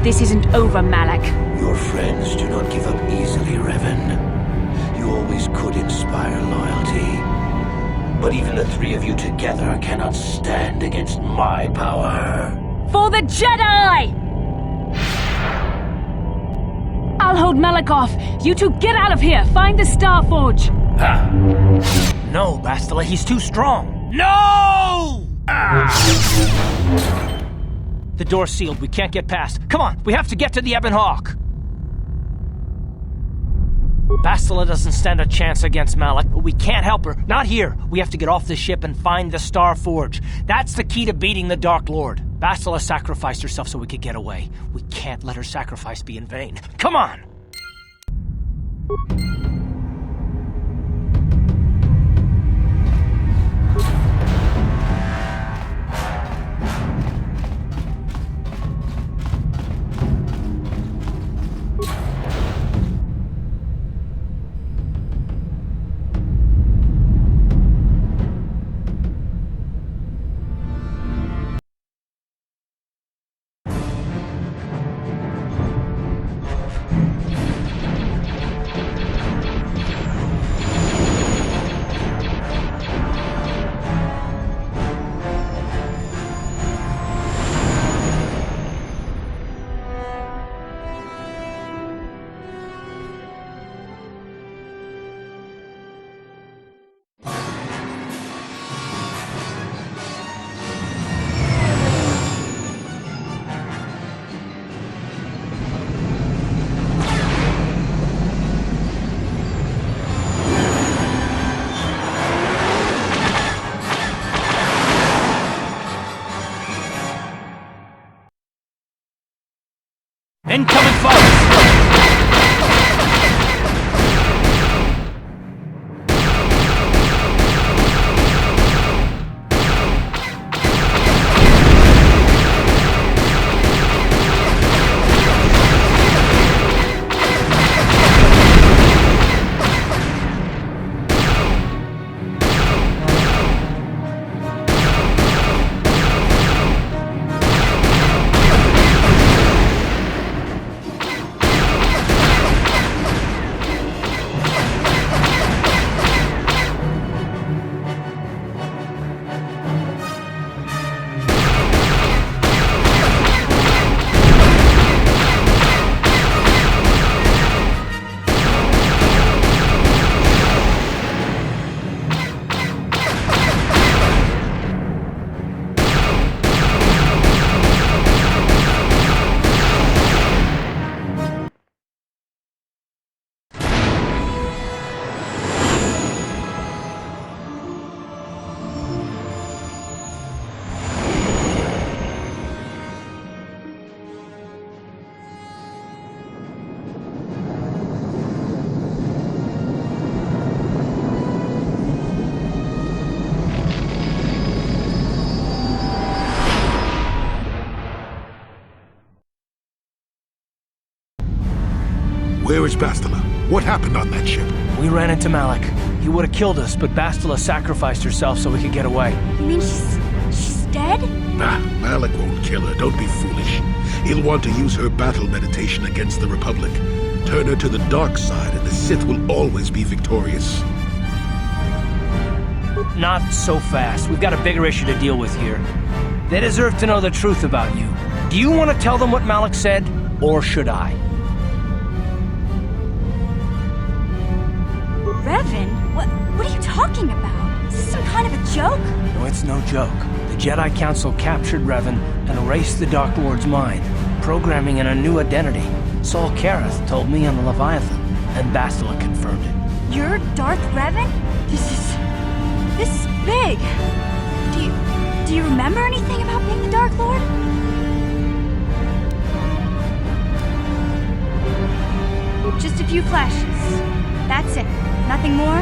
This isn't over, Malak. Your friends do not give up easily, Revan. You always could inspire loyalty. But even the three of you together cannot stand against my power. For the Jedi! I'll hold Malak off. You two get out of here. Find the Star Forge. Ha! No, Bastila, he's too strong. No! The door's sealed. We can't get past. Come on, we have to get to the Ebon Hawk. Bastila doesn't stand a chance against Malak, but we can't help her. Not here. We have to get off the ship and find the Star Forge. That's the key to beating the Dark Lord. Bastila sacrificed herself so we could get away. We can't let her sacrifice be in vain. Come on! Incoming fire! Where is Bastila? What happened on that ship? We ran into Malak. He would have killed us, but Bastila sacrificed herself so we could get away. You mean she's dead? Nah, Malik won't kill her, don't be foolish. He'll want to use her battle meditation against the Republic. Turn her to the dark side and the Sith will always be victorious. Not so fast. We've got a bigger issue to deal with here. They deserve to know the truth about you. Do you want to tell them what Malik said, or should I? Revan? What are you talking about? Is this some kind of a joke? No, it's no joke. The Jedi Council captured Revan and erased the Dark Lord's mind, programming in a new identity. Saul Kareth told me on the Leviathan, and Bastila confirmed it. You're Darth Revan? This is big. Do you remember anything about being the Dark Lord? Just a few flashes. That's it. Nothing more?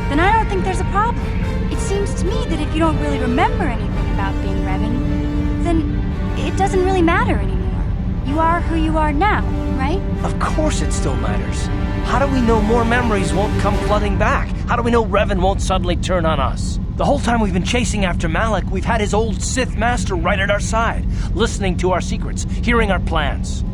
Then I don't think there's a problem. It seems to me that if you don't really remember anything about being Revan, then it doesn't really matter anymore. You are who you are now, right? Of course it still matters. How do we know more memories won't come flooding back? How do we know Revan won't suddenly turn on us? The whole time we've been chasing after Malik, we've had his old Sith master right at our side, listening to our secrets, hearing our plans.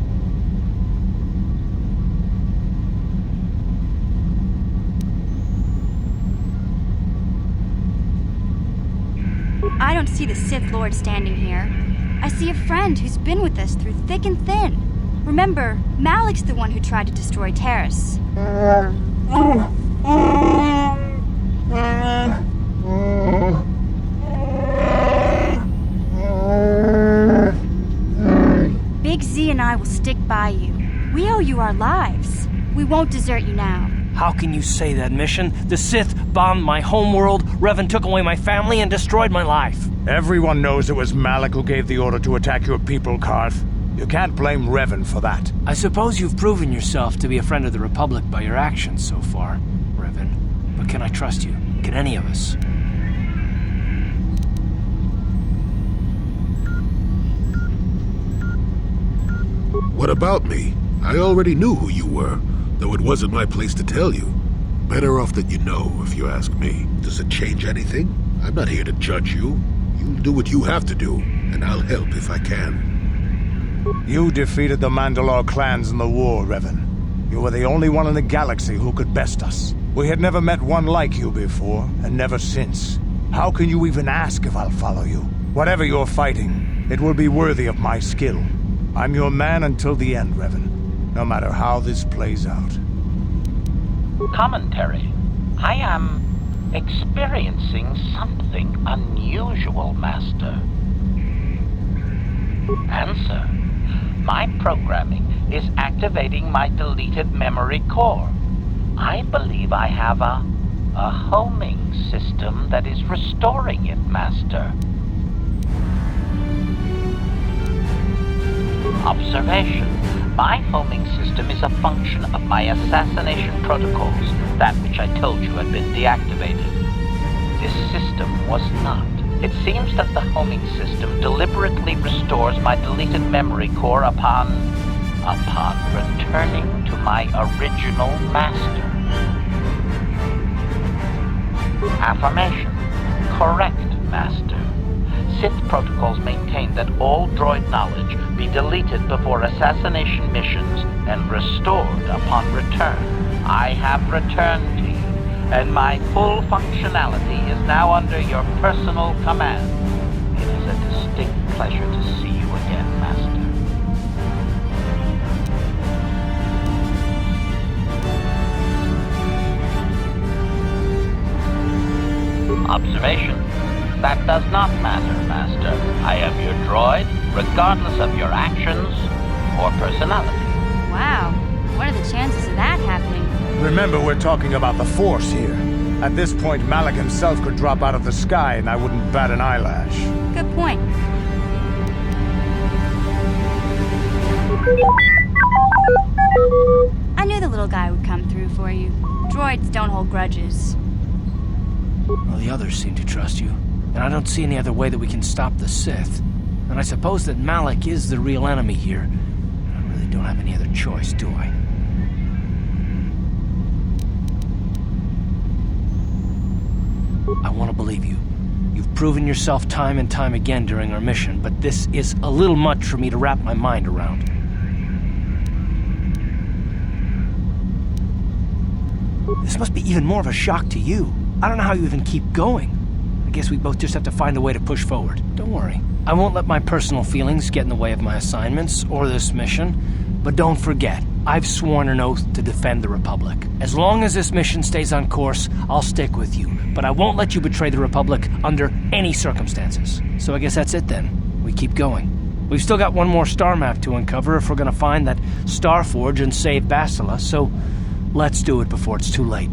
I don't see the Sith Lord standing here. I see a friend who's been with us through thick and thin. Remember, Malik's the one who tried to destroy Terrace. Big Z and I will stick by you. We owe you our lives. We won't desert you now. How can you say that, Mission? The Sith bombed my homeworld, Revan took away my family, and destroyed my life. Everyone knows it was Malik who gave the order to attack your people, Karth. You can't blame Revan for that. I suppose you've proven yourself to be a friend of the Republic by your actions so far, Revan. But can I trust you? Can any of us? What about me? I already knew who you were, though it wasn't my place to tell you. Better off that you know, if you ask me. Does it change anything? I'm not here to judge you. You'll do what you have to do, and I'll help if I can. You defeated the Mandalore clans in the war, Revan. You were the only one in the galaxy who could best us. We had never met one like you before, and never since. How can you even ask if I'll follow you? Whatever you're fighting, it will be worthy of my skill. I'm your man until the end, Revan, no matter how this plays out. Commentary. I am experiencing something unusual, Master. Answer. My programming is activating my deleted memory core. I believe I have a homing system that is restoring it, Master. Observation. My homing system is a function of my assassination protocols, that which I told you had been deactivated. This system was not. It seems that the homing system deliberately restores my deleted memory core upon returning to my original master. Affirmation. Correct, Master. Sith protocols maintain that all droid knowledge be deleted before assassination missions and restored upon return. I have returned to you, and my full functionality is now under your personal command. It is a distinct pleasure to see you again, Master. Observation. That does not matter, Master. I am your droid, regardless of your actions or personality. Wow. What are the chances of that happening? Remember, we're talking about the Force here. At this point, Malik himself could drop out of the sky and I wouldn't bat an eyelash. Good point. I knew the little guy would come through for you. Droids don't hold grudges. Well, the others seem to trust you. And I don't see any other way that we can stop the Sith. And I suppose that Malik is the real enemy here. I really don't have any other choice, do I? I want to believe you. You've You've proven yourself time and time again during our mission, but this is a little much for me to wrap my mind around. This must be even more of a shock to you. I don't know how you even keep going. I guess we both just have to find a way to push forward. Don't worry. I won't let my personal feelings get in the way of my assignments or this mission, but don't forget, I've sworn an oath to defend the Republic. As long as this mission stays on course, I'll stick with you, but I won't let you betray the Republic under any circumstances. So I guess that's it then. We keep going. We've still got one more star map to uncover if we're gonna find that Star Forge and save Bastila, so let's do it before it's too late.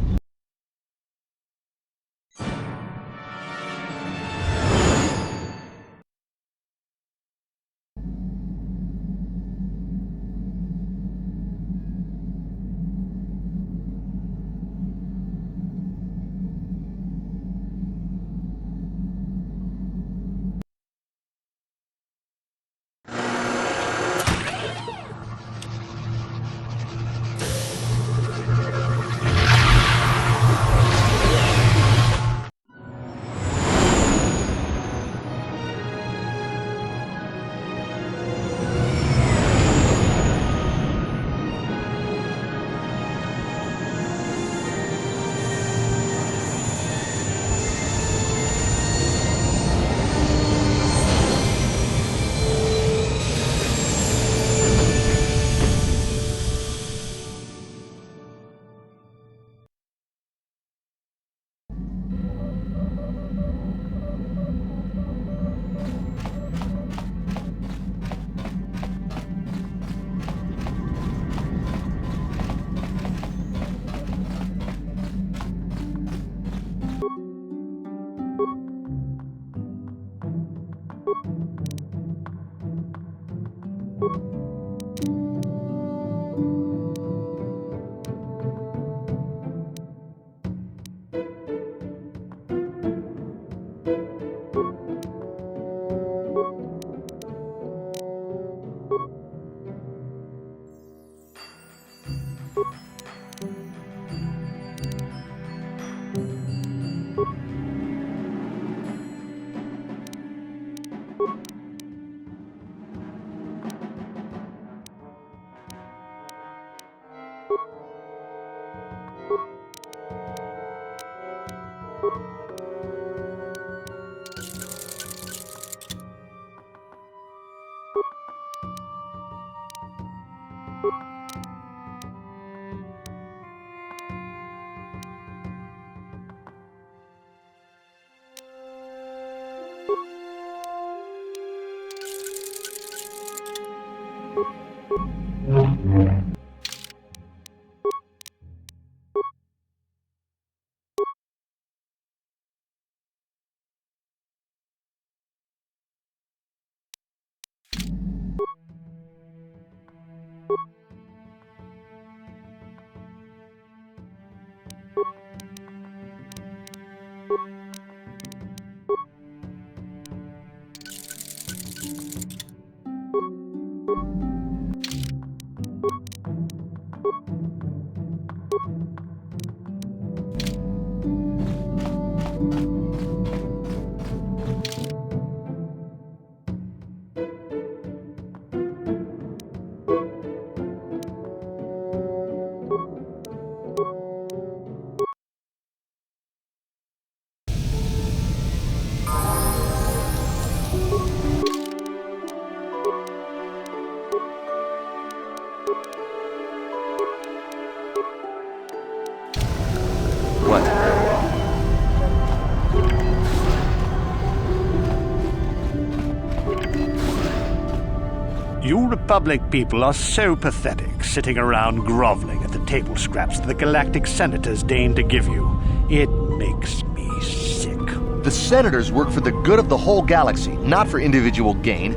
You Republic people are so pathetic, sitting around groveling at the table scraps that the galactic senators deign to give you. It makes me sick. The senators work for the good of the whole galaxy, not for individual gain.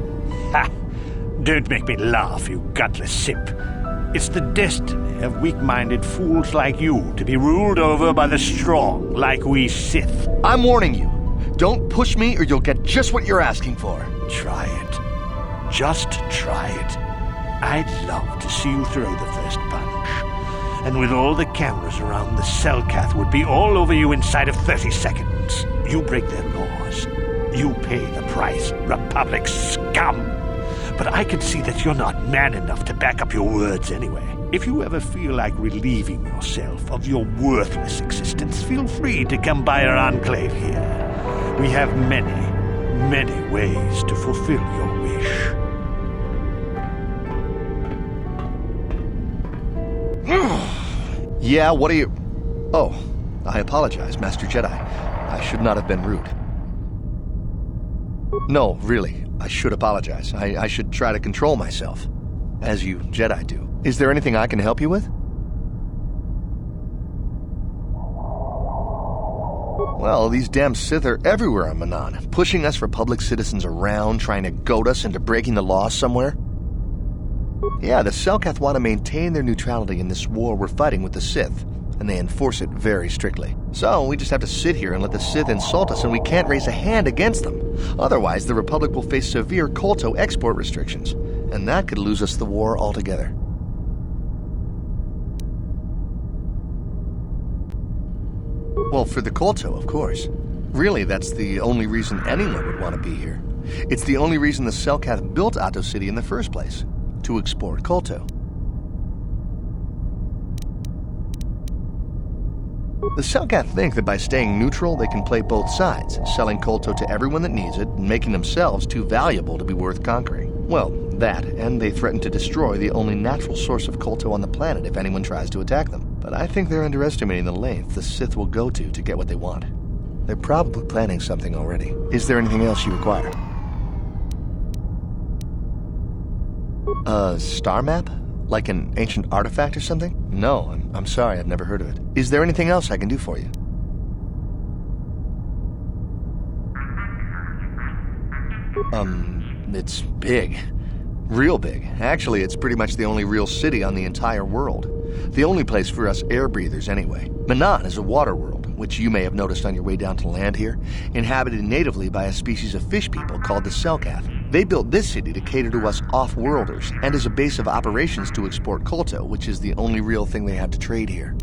Ha! Don't make me laugh, you gutless simp. It's the destiny of weak-minded fools like you to be ruled over by the strong, like we Sith. I'm warning you. Don't push me or you'll get just what you're asking for. Try it. Just try it. I'd love to see you throw the first punch. And with all the cameras around, the Cellcath would be all over you inside of 30 seconds. You break their laws, You pay the price, Republic scum. But I can see that you're not man enough to back up your words anyway. If you ever feel like relieving yourself of your worthless existence, feel free to come by our enclave here. We have many, many ways to fulfill your wish. Yeah, what are you... Oh, I apologize, Master Jedi. I should not have been rude. No, really, I should apologize. I should try to control myself, as you Jedi do. Is there anything I can help you with? Well, these damn Sith are everywhere on Manan, pushing us Republic citizens around, trying to goad us into breaking the law somewhere. Yeah, the Selkath want to maintain their neutrality in this war we're fighting with the Sith, and they enforce it very strictly. So we just have to sit here and let the Sith insult us, and we can't raise a hand against them. Otherwise, the Republic will face severe Kolto export restrictions, and that could lose us the war altogether. Well, for the Kolto, of course. Really, that's the only reason anyone would want to be here. It's the only reason the Selkath built Ahto City in the first place, to export Kolto. The Selkath think that by staying neutral, they can play both sides, selling Kolto to everyone that needs it, and making themselves too valuable to be worth conquering. Well, that, and they threaten to destroy the only natural source of Kolto on the planet if anyone tries to attack them. But I think they're underestimating the length the Sith will go to get what they want. They're probably planning something already. Is there anything else you require? A star map? Like an ancient artifact or something? No, I'm sorry, I've never heard of it. Is there anything else I can do for you? It's big. Real big. Actually, it's pretty much the only real city on the entire world. The only place for us air breathers, anyway. Manan is a water world, which you may have noticed on your way down to land here, inhabited natively by a species of fish people called the Selkath. They built this city to cater to us off-worlders, and as a base of operations to export Kolto, which is the only real thing they have to trade here.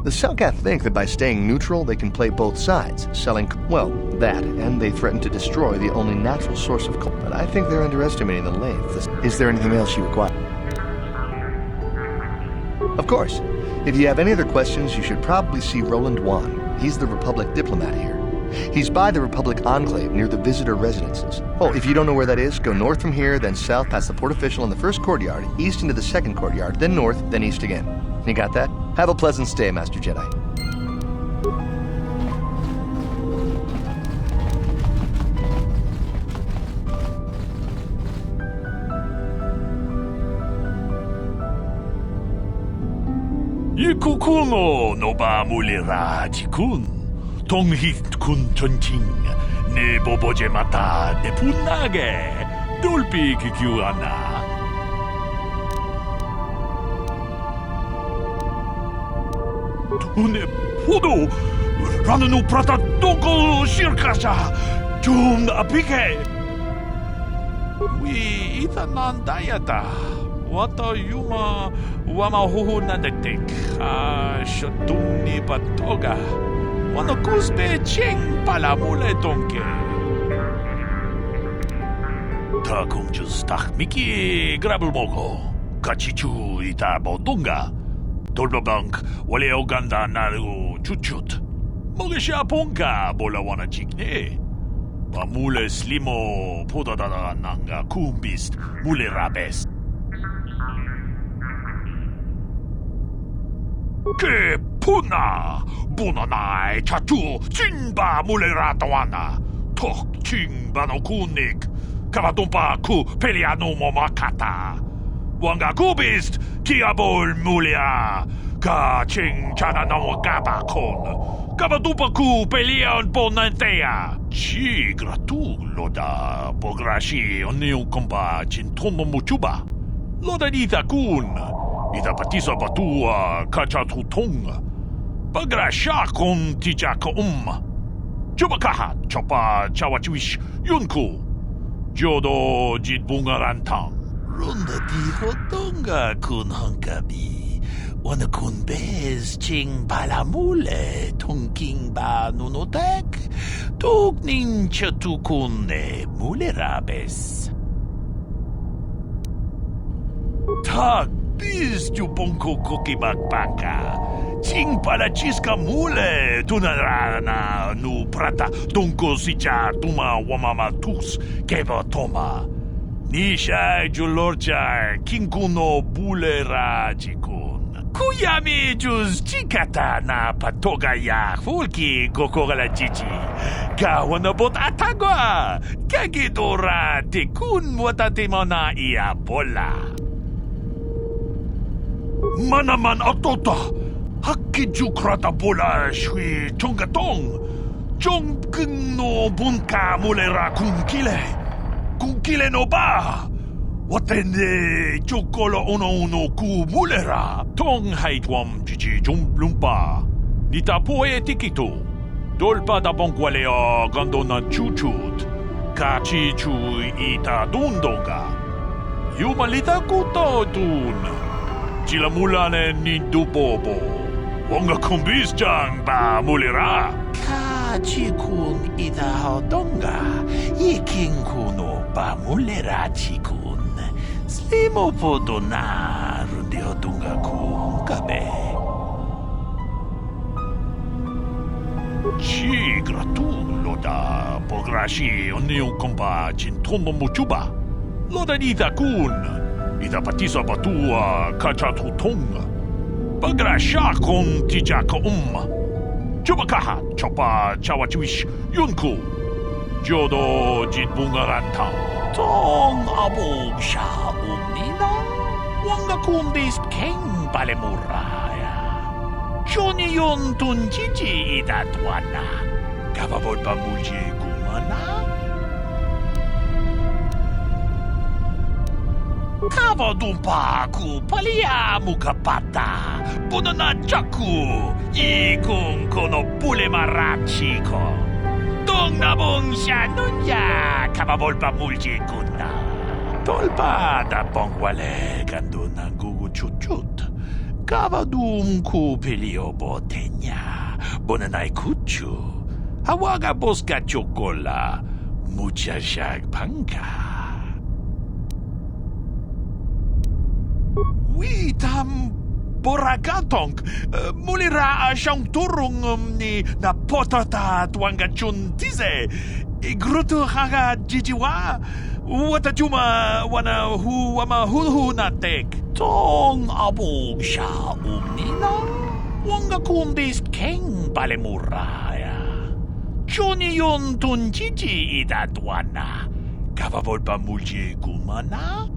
The Selkath think that by staying neutral, they can play both sides, selling, well, that, and they threaten to destroy the only natural source of Kolto. But I think they're underestimating the length. Is there anything else you require? Of course. If you have any other questions, you should probably see Roland Wan. He's the Republic diplomat here. He's by the Republic Enclave near the visitor residences. Oh, if you don't know where that is, go north from here, then south past the port official in the first courtyard, east into the second courtyard, then north, then east again. You got that? Have a pleasant stay, Master Jedi. Ikukuno no ba mulira jikun. Tonghit kun chonching. Ne boboje mata ne punage. Dulpi kikiwana. Tune podo. Ranunu prata doko shirkasha. Jum apike. We itanan dayata. Wata yuma wama huhu nadetek. Shotung ni patoga. Wano kuspe ching pala mule donke. Takung jus tak miki grabel moko. Kachichu ita bodunga. Dolbobank wale oganda naru chuchut. Mogesha ponka bola wana chikne. Pamule slimo podadada nanga kumbist mule rabes. Ke puna bunanai chachu chinba muleratawana tok chingba no kunik kavatumpa ku peliano momakata wanga kubist kiabol mulia ka ching chana no gabakon kavatumpa ku pelion ponantea chi gratu loda pograshi oniu komba chintomo muchuba loda dita kun Ida patisa batua kachatutung. Bagrasha kon tijaka Chubakaha chopa chawachiwish yunku. Jodo jit bungarantang. Runda di hotonga kun hankabi. Wanakun bez ching balamule tonking ba nunotek tuk nincha tukune mulerabes. Tak biz tu bonko koki bakbaka. Ching palachiska mule tunarana nu prata donko sicha tuma wamama tus keva toma. Nisha julorcha kinkuno bulera jikun. Kuyami juz chikata na patoga ya fulki kokora jiji. Gawana bot atagwa. Kagidora tekun watatimona ia bola. Manaman atota. Hakiju krata bola shui chongatong. Chongkung no bunka mulera kunkile no ba. Watende chokolo uno ku mulera. Tong haitwam jiji lumpa. Nita poe tikito. Dolpa da bonkwalea gandona chuchut. Kachi chu ita dundonga. Yumalita kuto tun. Chilamulane nindubobo. Wonga kumbis jang ba mulera. Kachi kun ita hodonga. Ikin kuno ba mulera chikun. Slimo podona rundi hodonga kun kabe. Chi gratun loda pograshi onion komba chintomo muchuba. Loda ita kun. Ita patisa batua kachatu tonga. Bagrasha kon tijaka Chubakaha chopa chawachuish yunku. Jodo jitbungaranta. Tong abu sha umnina. Wanga kumbis king balemuraya. Johnny yon tunjiji idatwana. Kavavol pamulji kumana. Kava dumpa ku palia mukapata. Bunana jaku. Ikung kono pule marachiko. Dong nabong shanunya. Kava volpa mulji kuna. Tolpa da pongwale kanduna gugu chuchut. Kava dum ku pelio botenya. Bonanai kuchu. Hawaga boska chokola. Mucha shag panka. Witam boragatong mulira siyang turong ni na potata tuanga chun tise igruto haga jijiwa watajuma wana hu wama hulhu natek tong abog siya umnina wanga kumbis keng balemuraya chuni yon tun jiji idatwana kavavol pa mulje kumana.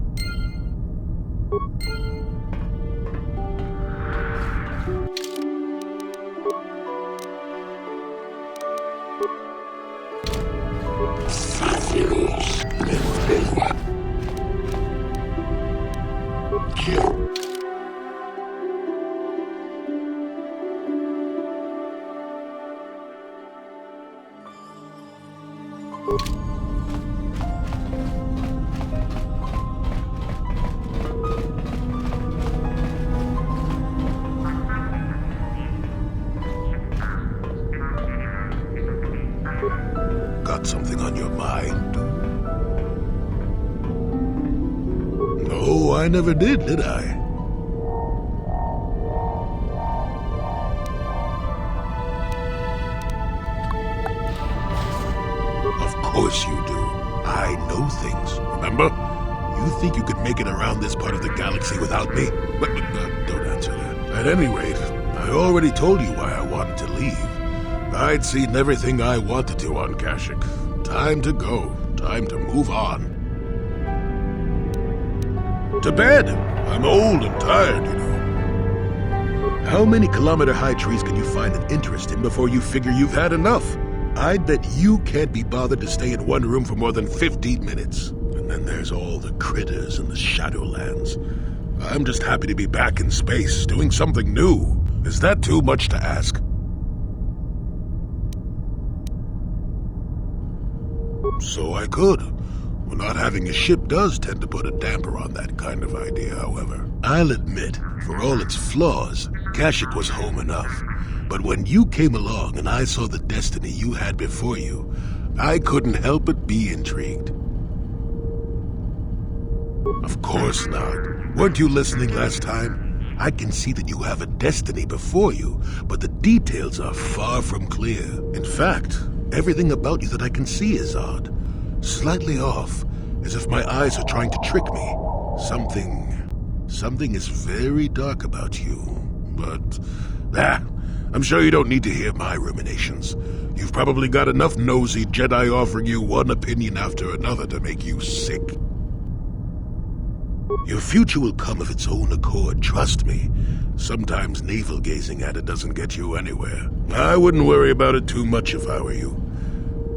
Got something on your mind? No, I never did I? Of course you do. I know things, remember? You think you could make it around this part of the galaxy without me? But don't answer that. At any rate, I already told you why I wanted to leave. I'd seen everything I wanted to on Kashyyyk. Time to go. Time to move on. To bed! I'm old and tired, you know. How many kilometer-high trees can you find an interest in before you figure you've had enough? I'd bet you can't be bothered to stay in one room for more than 15 minutes. And then there's all the critters in the Shadowlands. I'm just happy to be back in space, doing something new. Is that too much to ask? So I could. Well, not having a ship does tend to put a damper on that kind of idea, however. I'll admit, for all its flaws, Kashyyyk was home enough. But when you came along and I saw the destiny you had before you, I couldn't help but be intrigued. Of course not. Weren't you listening last time? I can see that you have a destiny before you, but the details are far from clear. In fact, everything about you that I can see is odd. Slightly off, as if my eyes are trying to trick me. Something is very dark about you. But, I'm sure you don't need to hear my ruminations. You've probably got enough nosy Jedi offering you one opinion after another to make you sick. Your future will come of its own accord, trust me. Sometimes navel-gazing at it doesn't get you anywhere. I wouldn't worry about it too much if I were you.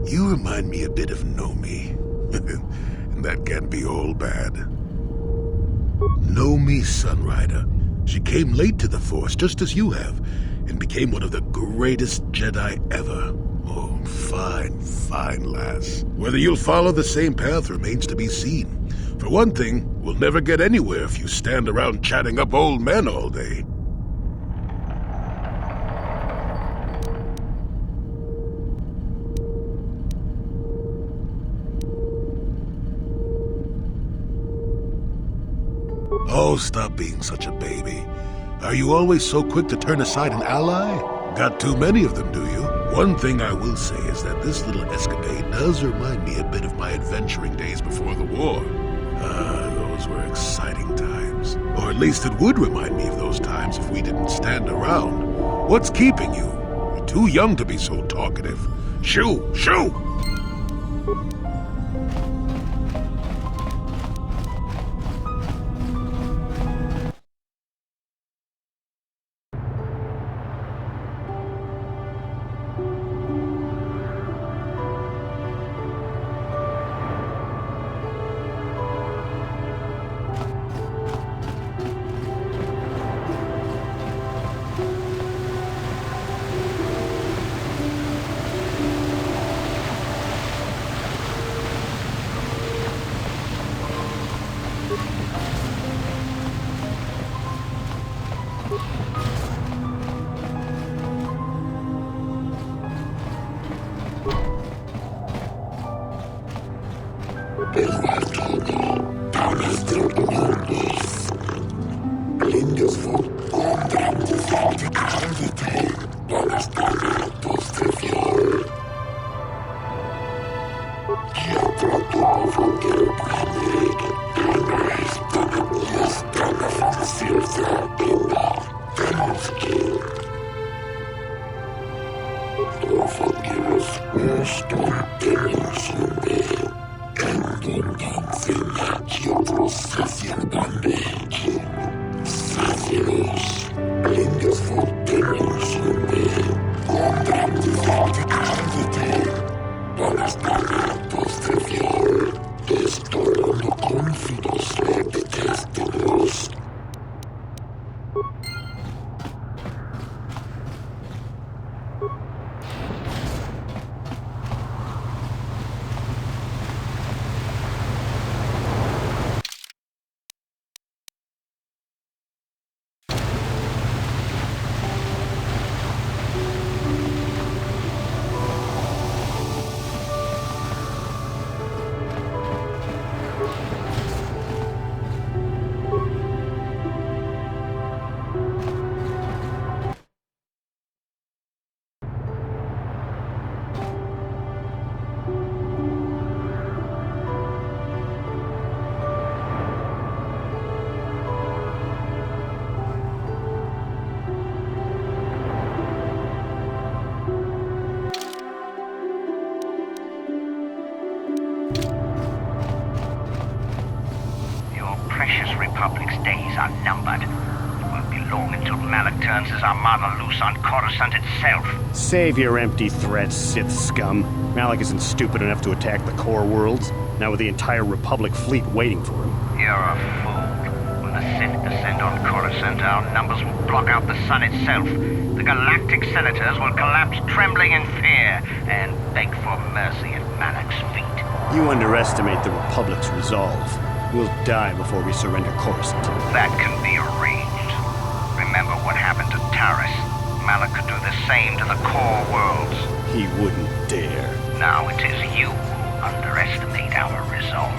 You remind me a bit of Nomi. And that can't be all bad. Nomi Sunrider. She came late to the Force, just as you have, and became one of the greatest Jedi ever. Oh, fine lass. Whether you'll follow the same path remains to be seen. For one thing, we'll never get anywhere if you stand around chatting up old men all day. Oh, stop being such a baby. Are you always so quick to turn aside an ally? Got too many of them, do you? One thing I will say is that this little escapade does remind me a bit of my adventuring days before the war. Those were exciting times. Or at least it would remind me of those times if we didn't stand around. What's keeping you? You're too young to be so talkative. Shoo! Shoo! Republic's days are numbered. It won't be long until Malak turns his armada loose on Coruscant itself. Save your empty threats, Sith scum. Malak isn't stupid enough to attack the core worlds, now with the entire Republic fleet waiting for him. You're a fool. When the Sith descend on Coruscant, our numbers will block out the sun itself. The galactic senators will collapse trembling in fear and beg for mercy at Malak's feet. You underestimate the Republic's resolve. We'll die before we surrender Coruscant. That can be arranged. Remember what happened to Taris. Malak could do the same to the core worlds. He wouldn't dare. Now it is you who underestimate our resolve.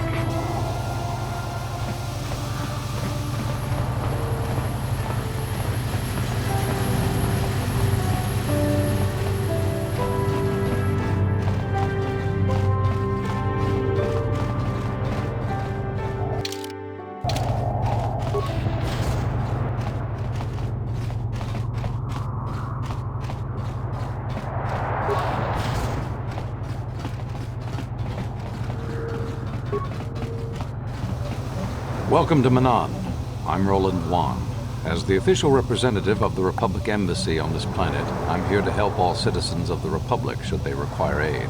Welcome to Manan. I'm Roland Wan. As the official representative of the Republic Embassy on this planet, I'm here to help all citizens of the Republic should they require aid.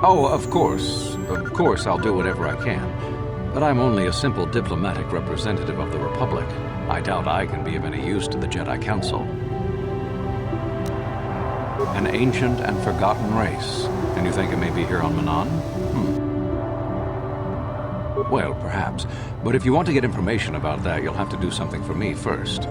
Oh, of course I'll do whatever I can. But I'm only a simple diplomatic representative of the Republic. I doubt I can be of any use to the Jedi Council. An ancient and forgotten race. And you think it may be here on Manan? Well, perhaps. But if you want to get information about that, you'll have to do something for me first.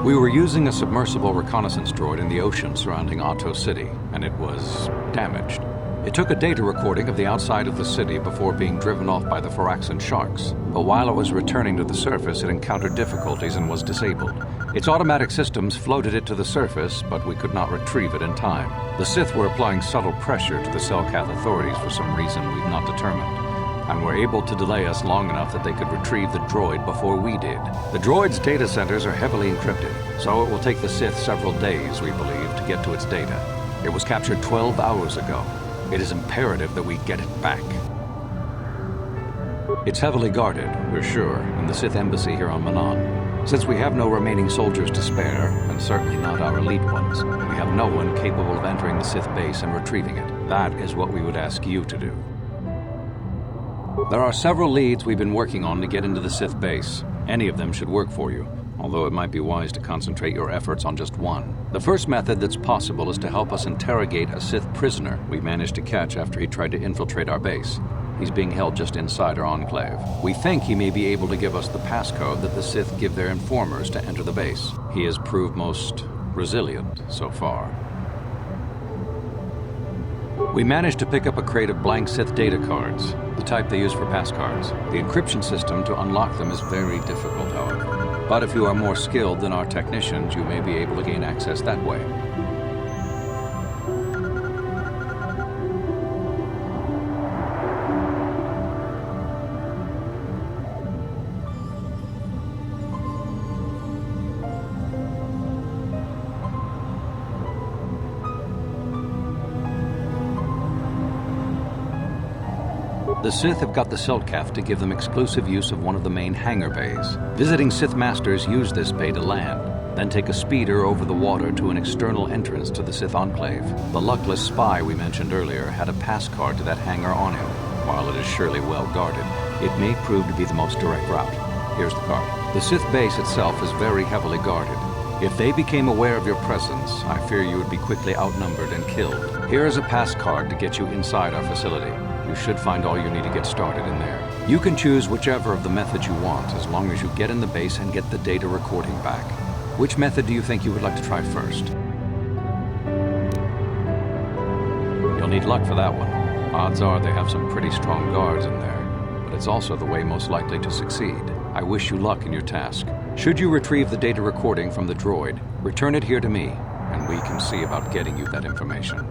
We were using a submersible reconnaissance droid in the ocean surrounding Otto City, and it was damaged. It took a data recording of the outside of the city before being driven off by the Phyraxan sharks. But while it was returning to the surface, it encountered difficulties and was disabled. Its automatic systems floated it to the surface, but we could not retrieve it in time. The Sith were applying subtle pressure to the Selkath authorities for some reason we've not determined, and were able to delay us long enough that they could retrieve the droid before we did. The droid's data centers are heavily encrypted, so it will take the Sith several days, we believe, to get to its data. It was captured 12 hours ago. It is imperative that we get it back. It's heavily guarded, we're sure, in the Sith Embassy here on Manan. Since we have no remaining soldiers to spare, and certainly not our elite ones, we have no one capable of entering the Sith base and retrieving it. That is what we would ask you to do. There are several leads we've been working on to get into the Sith base. Any of them should work for you, although it might be wise to concentrate your efforts on just one. The first method that's possible is to help us interrogate a Sith prisoner we managed to catch after he tried to infiltrate our base. He's being held just inside our enclave. We think he may be able to give us the passcode that the Sith give their informers to enter the base. He has proved most resilient so far. We managed to pick up a crate of blank Sith data cards, the type they use for passcards. The encryption system to unlock them is very difficult, however. But if you are more skilled than our technicians, you may be able to gain access that way. The Sith have got the Selkath to give them exclusive use of one of the main hangar bays. Visiting Sith Masters use this bay to land, then take a speeder over the water to an external entrance to the Sith Enclave. The luckless spy we mentioned earlier had a pass card to that hangar on him. While it is surely well guarded, it may prove to be the most direct route. Here's the card. The Sith base itself is very heavily guarded. If they became aware of your presence, I fear you would be quickly outnumbered and killed. Here is a pass card to get you inside our facility. You should find all you need to get started in there. You can choose whichever of the methods you want, as long as you get in the base and get the data recording back. Which method do you think you would like to try first? You'll need luck for that one. Odds are they have some pretty strong guards in there, but it's also the way most likely to succeed. I wish you luck in your task. Should you retrieve the data recording from the droid, return it here to me, and we can see about getting you that information.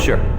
Sure.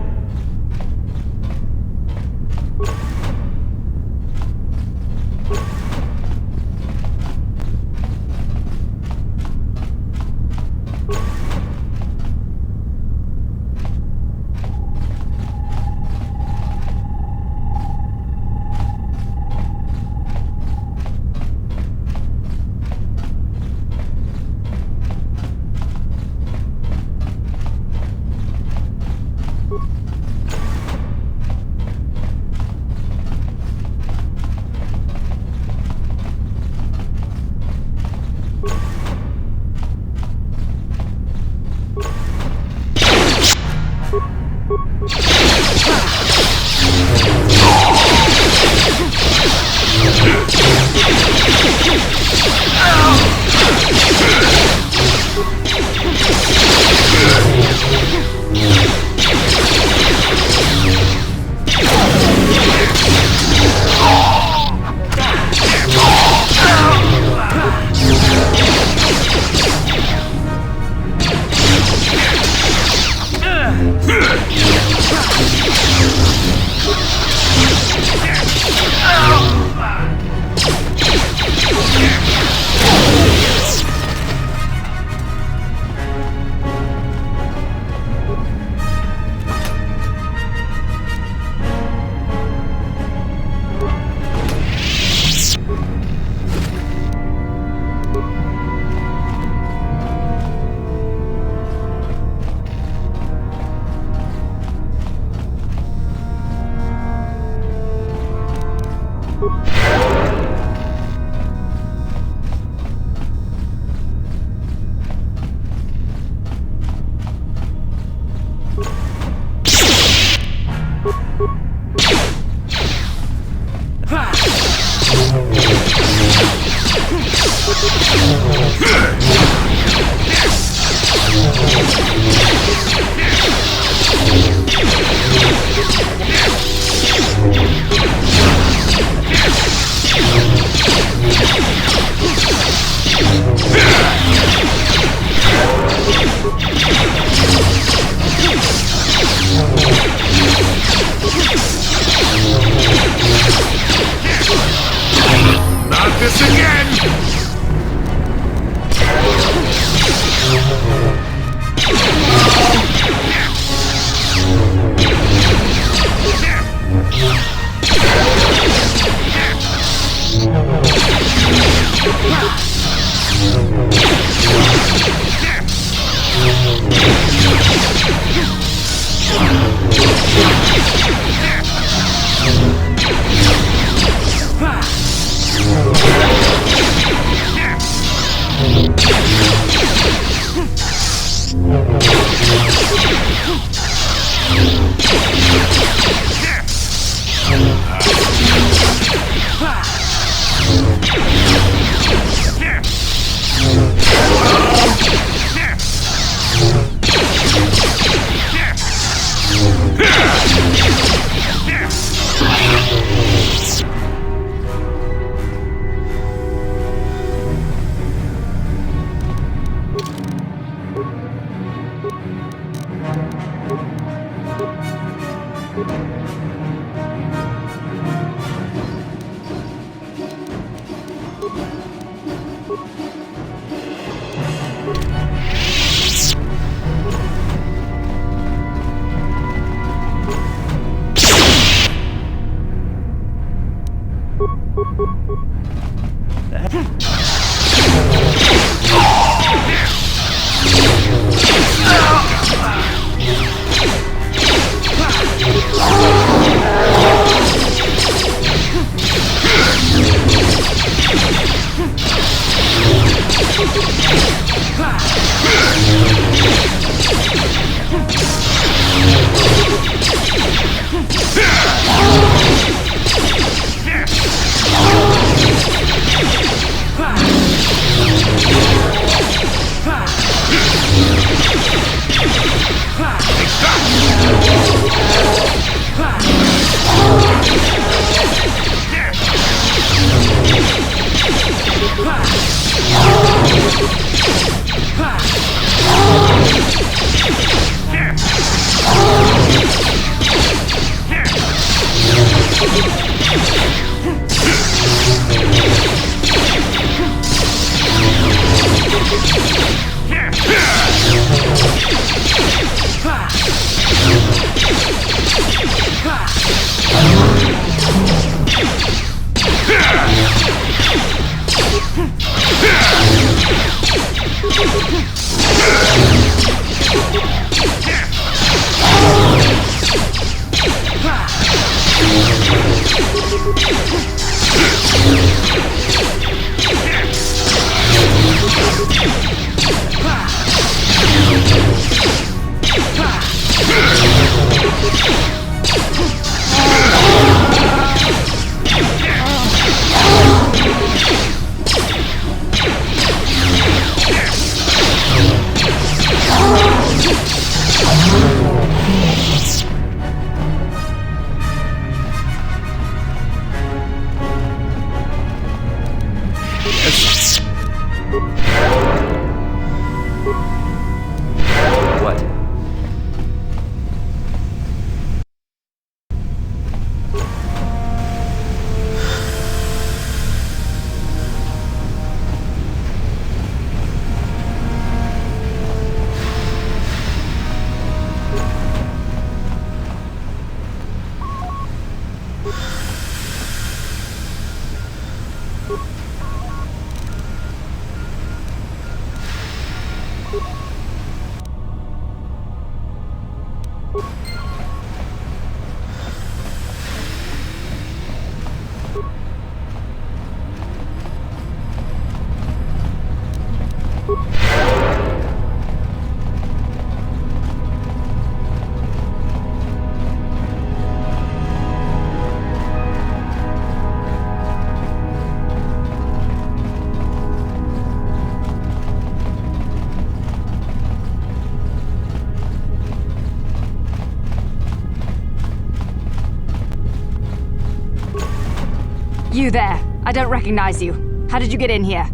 You there. I don't recognize you. How did you get in here?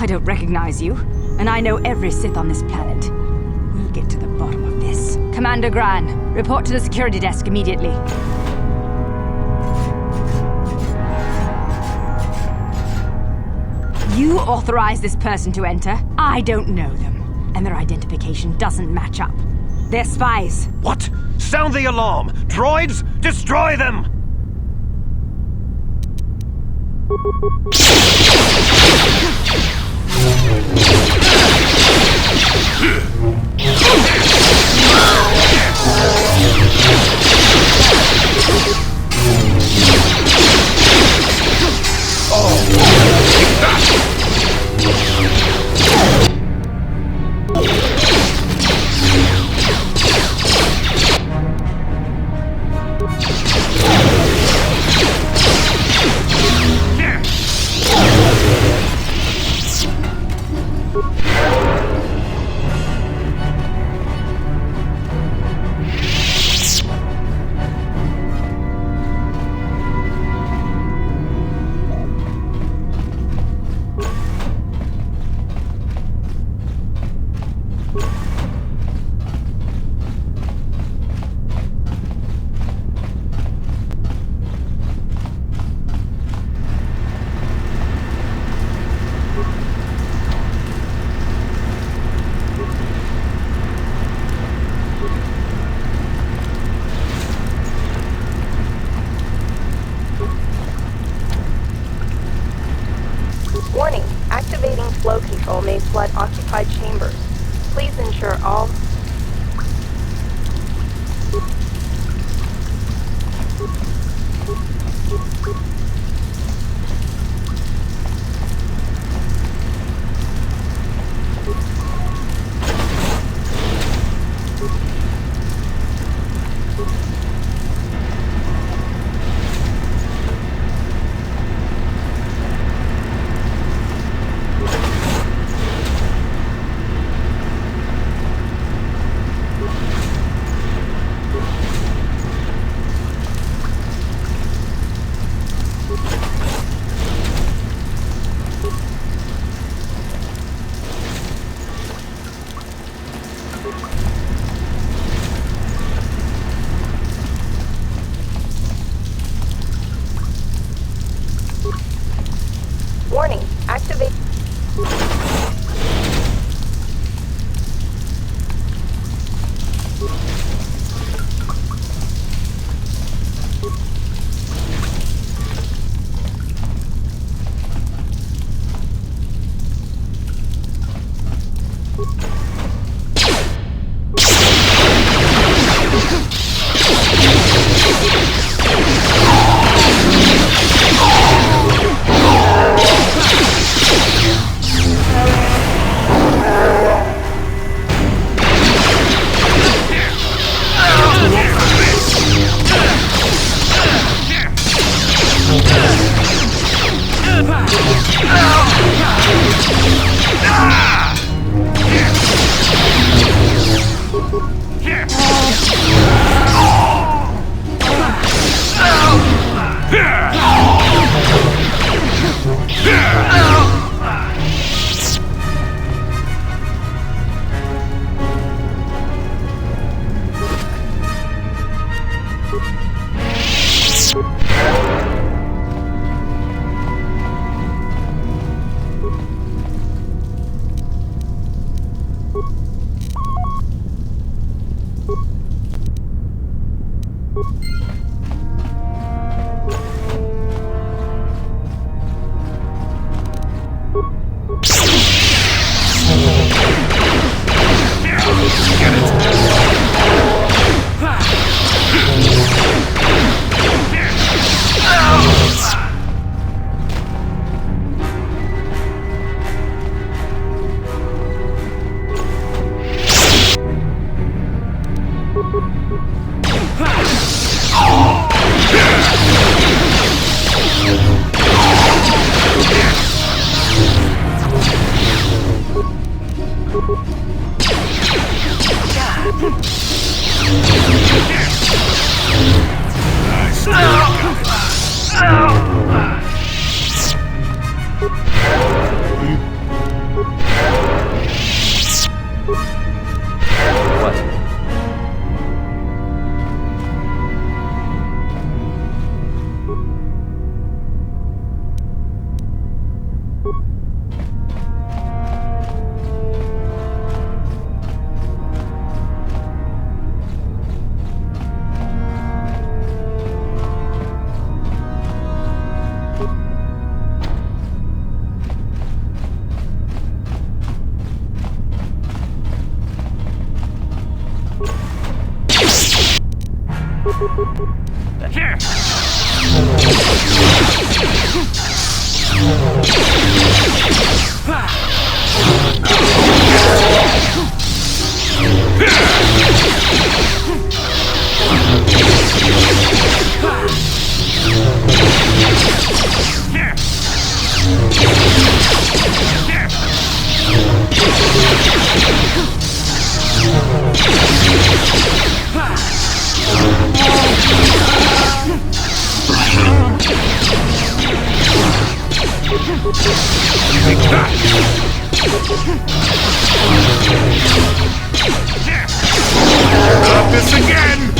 I don't recognize you, and I know every Sith on this planet. We'll get to the bottom of this. Commander Gran, report to the security desk immediately. You authorized this person to enter? I don't know them, and their identification doesn't match up. They're spies. What? Sound the alarm! Droids, destroy them! Warning, activating flow control may flood occupied chambers. Please ensure all... Stop this again!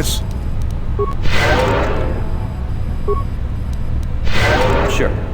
Yes? Sure.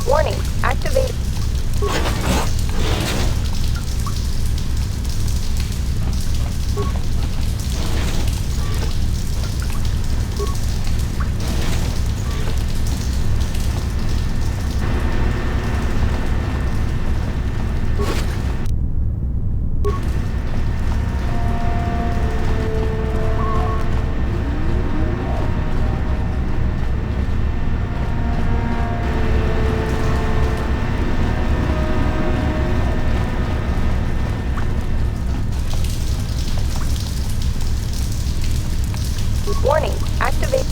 Warning, activate. Warning, activate.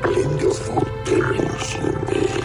Blindes vor Dämmerungswunde.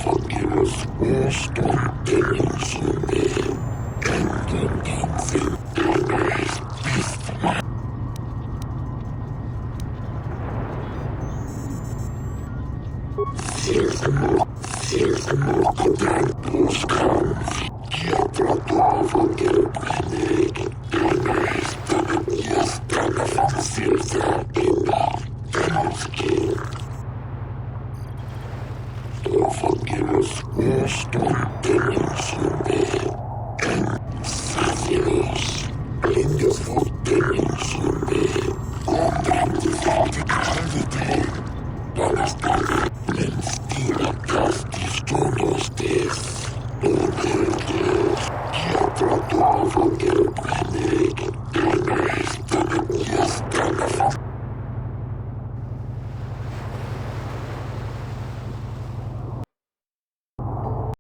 Forgive us,